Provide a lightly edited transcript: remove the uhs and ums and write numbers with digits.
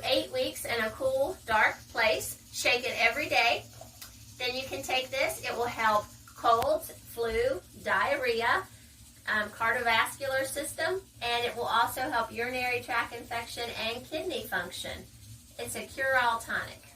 8 weeks in a cool, dark place. Shake it every day. Then you can take this. It will help colds, flu, diarrhea, cardiovascular system, and it will also help urinary tract infection and kidney function. It's a cure-all tonic.